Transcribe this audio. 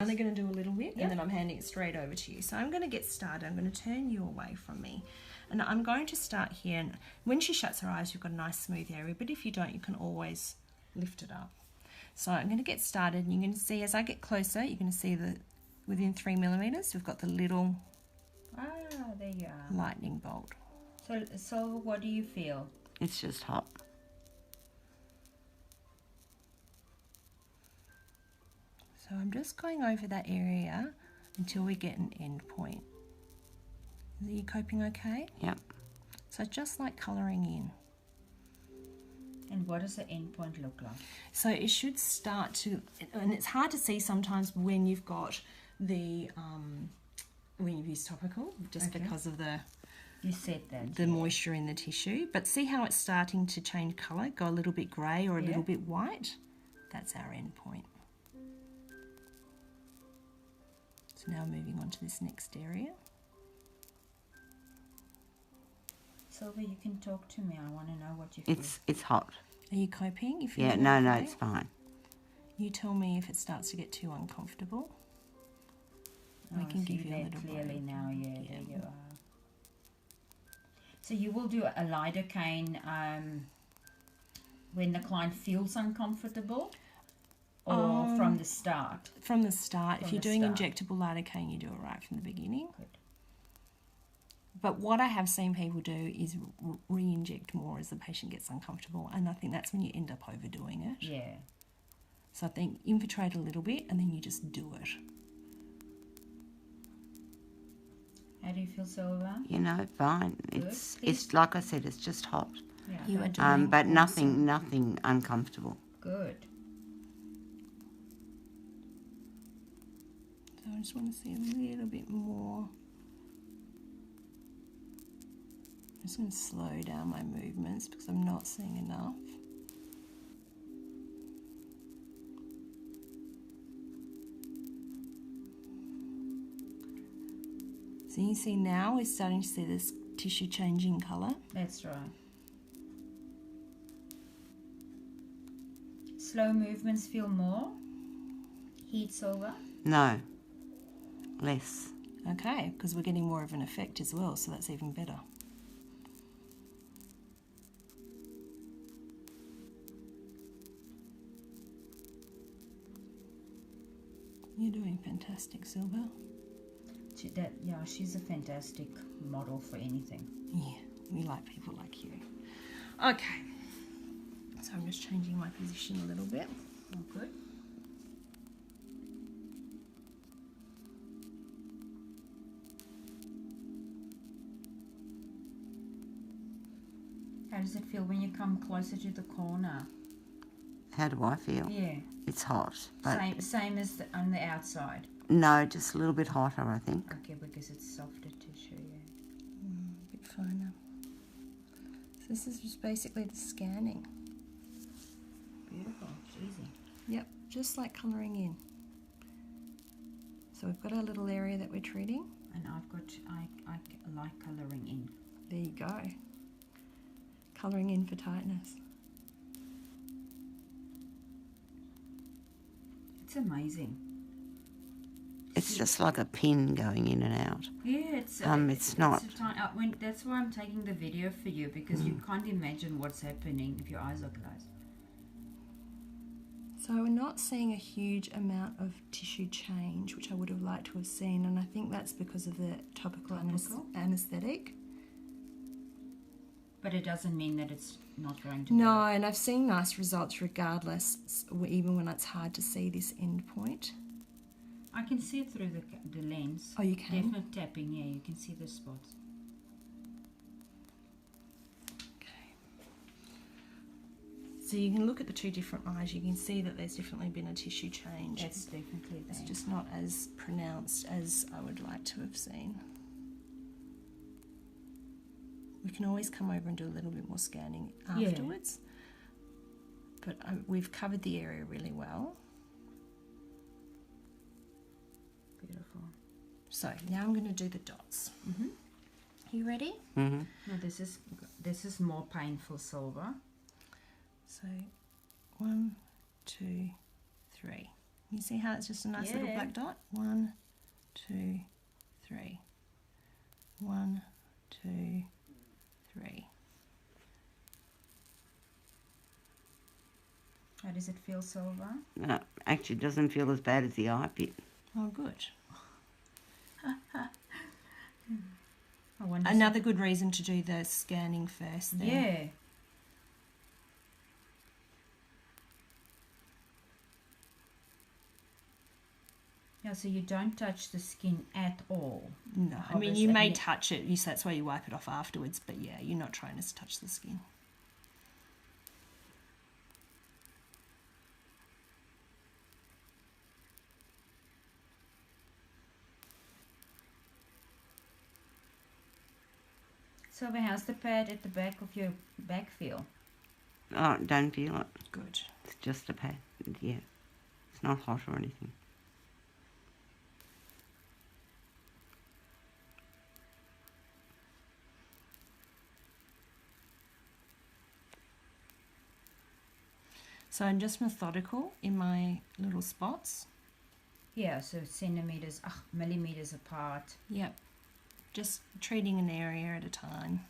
only going to do a little bit and then I'm handing it straight over to you. So I'm going to get started. I'm going to turn you away from me. And I'm going to start here. And when she shuts her eyes, you've got a nice smooth area. But if you don't, you can always lift it up. So I'm going to get started. And you're going to see as I get closer, you're going to see that within 3 millimeters, we've got the little there you are. lightning bolt. So what do you feel? It's just hot. So I'm just going over that area until we get an end point. Are you coping okay? Yep. So just like colouring in. And what does the end point look like? So it should start to, and it's hard to see sometimes when you've got the, when you've used topical, just because of the, you said that, the moisture in the tissue. But see how it's starting to change colour, go a little bit grey or a little bit white? That's our end point. So now moving on to this next area. Silver, you can talk to me. I want to know what you feel. It's hot. Are you coping? No, it's fine. You tell me if it starts to get too uncomfortable. I can give you a little clearly break. now. Yeah, there you are. So you will do a lidocaine when the client feels uncomfortable, or from the start? From the start. If you're doing injectable lidocaine, you do it right from the beginning. Good. But what I have seen people do is re-inject more as the patient gets uncomfortable, and I think that's when you end up overdoing it. Yeah. So I think infiltrate a little bit and then you just do it. How do you feel, Silver? You know, fine. Good. It's like I said, it's just hot. Yeah. You are doing but nothing uncomfortable. Good. So I just want to see a little bit more. I'm just going to slow down my movements because I'm not seeing enough. So you see now we're starting to see this tissue changing colour. That's right. Slow movements feel more? Heat, Silver? No, less. Okay, because we're getting more of an effect as well, so that's even better. You're doing fantastic, Silver. She's a fantastic model for anything. Yeah, we like people like you. Okay, so I'm just changing my position a little bit. Oh, good. How does it feel when you come closer to the corner? How do I feel? Yeah. It's hot. But Same as on the outside? no, just a little bit hotter, I think. Okay, because it's softer tissue, A bit finer. So this is just basically the scanning. Beautiful. It's easy. Yep, just like colouring in. So we've got our little area that we're treating. And I like colouring in. There you go. Colouring in for tightness. It's amazing. It's just like a pin going in and out. Yeah, it's not. That's why I'm taking the video for you, because you can't imagine what's happening if your eyes are closed. So we're not seeing a huge amount of tissue change, which I would have liked to have seen, and I think that's because of the topical anaesthetic. But it doesn't mean that it's not going to No, work. and I've seen nice results regardless, even when it's hard to see this end point. I can see it through the lens. Oh, you can? Definite tapping, yeah, you can see the spots. Okay. So you can look at the two different eyes, you can see that there's definitely been a tissue change. That's definitely there. It's just not as pronounced as I would like to have seen. We can always come over and do a little bit more scanning afterwards. But we've covered the area really well. Beautiful. So now I'm going to do the dots. You ready? Mm-hmm. No, this is more painful, Silver. So 1, 2, 3. You see how it's just a nice little Yeah. black dot? 1, 2, 3. 1, 2, 3. How does it feel, Silva? No, actually, it doesn't feel as bad as the eye bit. Oh, good. I wonder. Another good reason to do the scanning first then. Yeah. Yeah, so you don't touch the skin at all. No, I mean, Obviously, you may yeah. touch it, so that's why you wipe it off afterwards, but yeah, you're not trying to touch the skin. Silva, how's the pad at the back of your back feel? Oh, don't feel it. Good. It's just a pad. Yeah. It's not hot or anything. So I'm just methodical in my little spots. Yeah, so centimeters, millimeters apart. Yep. Just treating an area at a time.